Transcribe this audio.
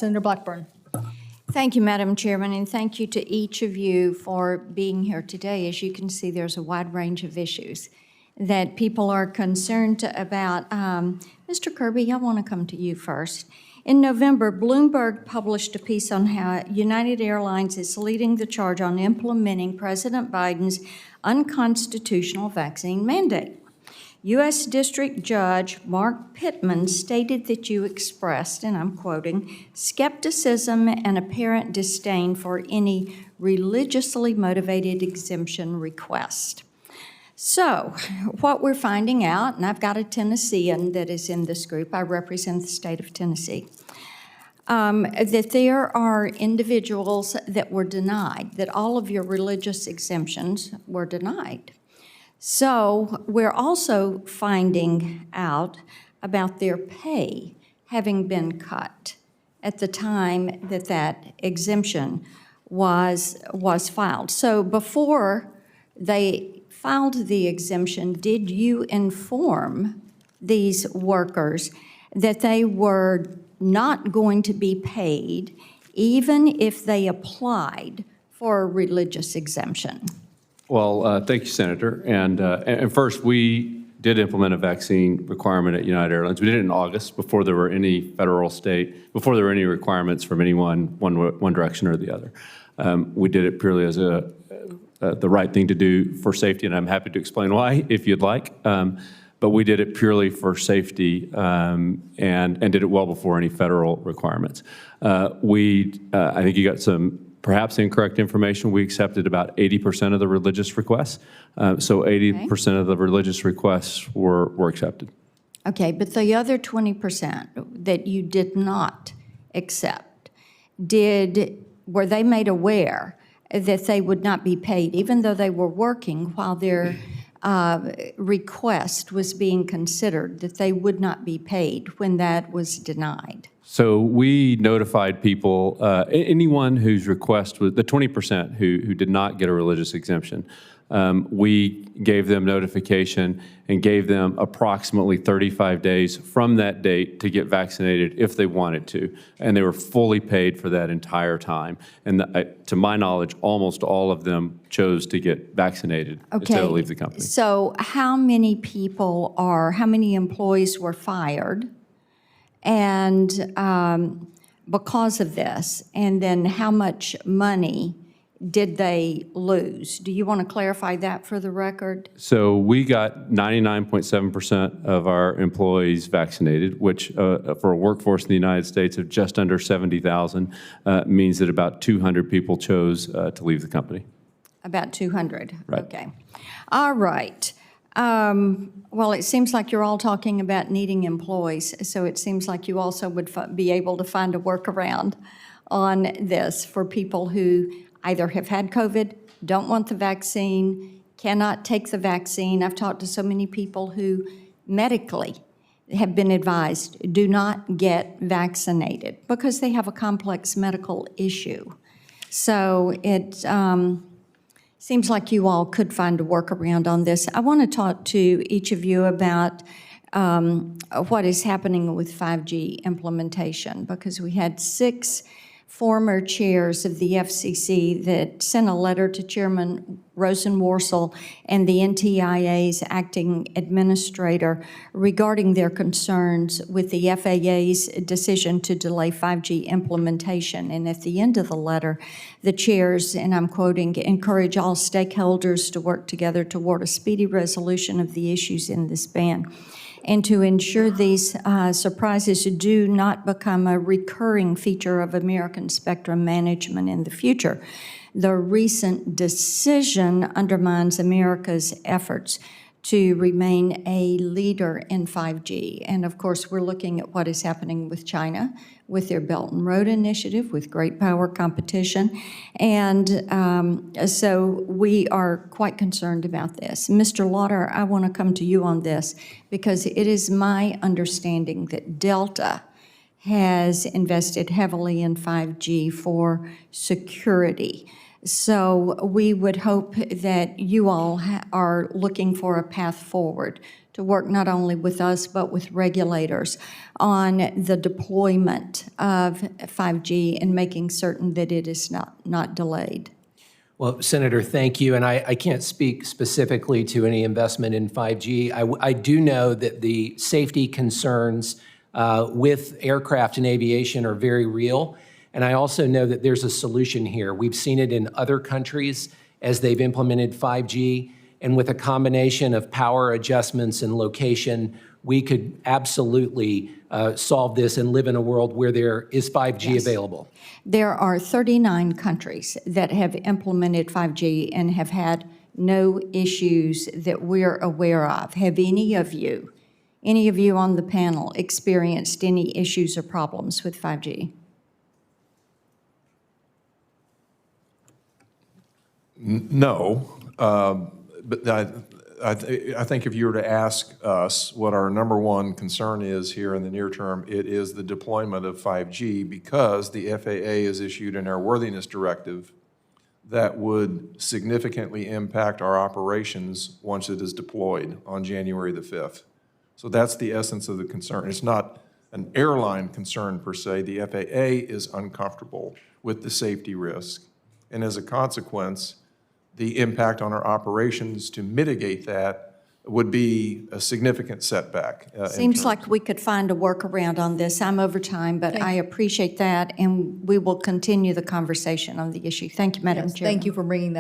Senator Blackburn. Thank you, Madam Chairman, and thank you to each of you for being here today. As you can see, there's a wide range of issues that people are concerned about. Mr. Kirby, I want to come to you first. In November, Bloomberg published a piece on how United Airlines is leading the charge on implementing President Biden's unconstitutional vaccine mandate. U.S. District Judge Mark Pittman stated that you expressed, and I'm quoting, skepticism and apparent disdain for any religiously motivated exemption request. So what we're finding out, and I've got a Tennessean that is in this group, I represent the state of Tennessee, that there are individuals that were denied, that all of your religious exemptions were denied. So we're also finding out about their pay having been cut at the time that that exemption was filed. So before they filed the exemption, did you inform these workers that they were not going to be paid even if they applied for a religious exemption? Well, thank you, Senator. And first, we did implement a vaccine requirement at United Airlines. We did it in August before there were any federal, state, before there were any requirements from anyone, one direction or the other. We did it purely as the right thing to do for safety, and I'm happy to explain why if you'd like. But we did it purely for safety and did it well before any federal requirements. I think you got some perhaps incorrect information. We accepted about 80% of the religious requests. So 80% of the religious requests were accepted. Okay, but the other 20% that you did not accept, were they made aware that they would not be paid, even though they were working while their request was being considered, that they would not be paid when that was denied? So we notified people, anyone whose request was, the 20% who did not get a religious exemption, we gave them notification and gave them approximately 35 days from that date to get vaccinated if they wanted to. And they were fully paid for that entire time. And to my knowledge, almost all of them chose to get vaccinated instead of leave the company. So how many employees were fired? And because of this, and then how much money did they lose? Do you want to clarify that for the record? So we got 99.7% of our employees vaccinated, which for a workforce in the United States of just under 70,000 means that about 200 people chose to leave the company. About 200, right. Okay. All right. Well, it seems like you're all talking about needing employees, so it seems like you also would be able to find a workaround on this for people who either have had COVID, don't want the vaccine, cannot take the vaccine. I've talked to so many people who medically have been advised, do not get vaccinated because they have a complex medical issue. So it seems like you all could find a workaround on this. I want to talk to each of you about what is happening with 5G implementation, because we had 6 former chairs of the FCC that sent a letter to Chairman Rosenworcel and the NTIA's acting administrator regarding their concerns with the FAA's decision to delay 5G implementation. And at the end of the letter, the chairs, and I'm quoting, encourage all stakeholders to work together toward a speedy resolution of the issues in this ban, and to ensure these surprises do not become a recurring feature of American spectrum management in the future. The recent decision undermines America's efforts to remain a leader in 5G. And of course, we're looking at what is happening with China, with their Belt and Road Initiative, with great power competition. And so we are quite concerned about this. Mr. Lauder, I want to come to you on this because it is my understanding that Delta has invested heavily in 5G for security. So we would hope that you all are looking for a path forward to work not only with us but with regulators on the deployment of 5G and making certain that it is not delayed. Well, Senator, thank you. And I can't speak specifically to any investment in 5G. I do know that the safety concerns with aircraft and aviation are very real. And I also know that there's a solution here. We've seen it in other countries as they've implemented 5G. And with a combination of power adjustments and location, we could absolutely solve this and live in a world where there is 5G available. There are 39 countries that have implemented 5G and have had no issues that we're aware of. Have any of you on the panel experienced any issues or problems with 5G? No, but I think if you were to ask us what our number one concern is here in the near term, it is the deployment of 5G, because the FAA has issued an airworthiness directive that would significantly impact our operations once it is deployed on January the 5th. So that's the essence of the concern. It's not an airline concern per se. The FAA is uncomfortable with the safety risk. And as a consequence, the impact on our operations to mitigate that would be a significant setback. Seems like we could find a workaround on this. I'm over time, but I appreciate that, and we will continue the conversation on the issue. Thank you, Madam Chair. Thank you for bringing that